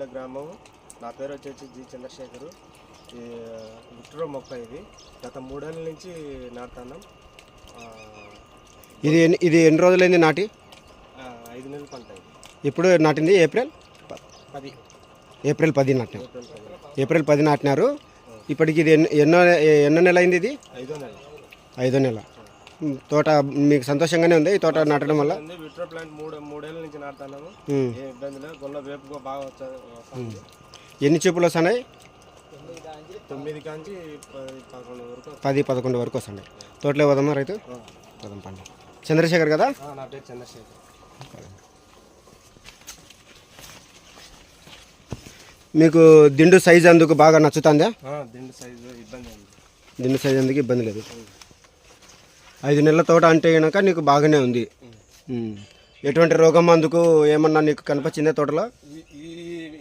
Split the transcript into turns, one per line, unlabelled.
గ్రామం. నా పేరు వచ్చేసి జి చంద్రశేఖరు. ఈ విక్టరో మొక్క ఇది గత 3 ఏళ్ళ నుంచి నాటుతున్నాం.
ఇది ఎన్ని రోజులైంది నాటి?
5 నెలల పంట ఇది.
ఇప్పుడు నాటింది ఏప్రిల్ 10 నాటినారు. ఏప్రిల్ 10 నాటినారు. ఇప్పటికి ఇది ఎన్నో నెల అయింది? ఇది 5వ నెల. తోట మీకు సంతోషంగానే ఉంది ఈ తోట నాటడం వల్ల?
విక్టరో ప్లాంట్ 3 ఏళ్ళ నుంచి నాటుతున్నాము. ఏ ఇబ్బంది లేదు. గొల్ల వేపుగా బాగా వస్తుంది.
ఎన్ని చెప్పులు వస్తున్నాయి?
9 కాంచి 11 వరకు.
10-11 వరకు వస్తున్నాయి. తోటలో పోదామా రైతు? పోదాం పండి. చంద్రశేఖర్ కదా?
నా పేరు చంద్రశేఖర్.
మీకు దిండు సైజు అందుకు బాగా నచ్చుతుందా?
దిండు సైజు ఇబ్బంది ఉంది.
దిండు సైజు అందుకు ఇబ్బంది లేదు. 5 నెలల తోట అంటే కనుక నీకు బాగానే ఉంది. ఎటువంటి రోగం అందుకు ఏమన్నా నీకు కనిపించిందే తోటలో?
ఈ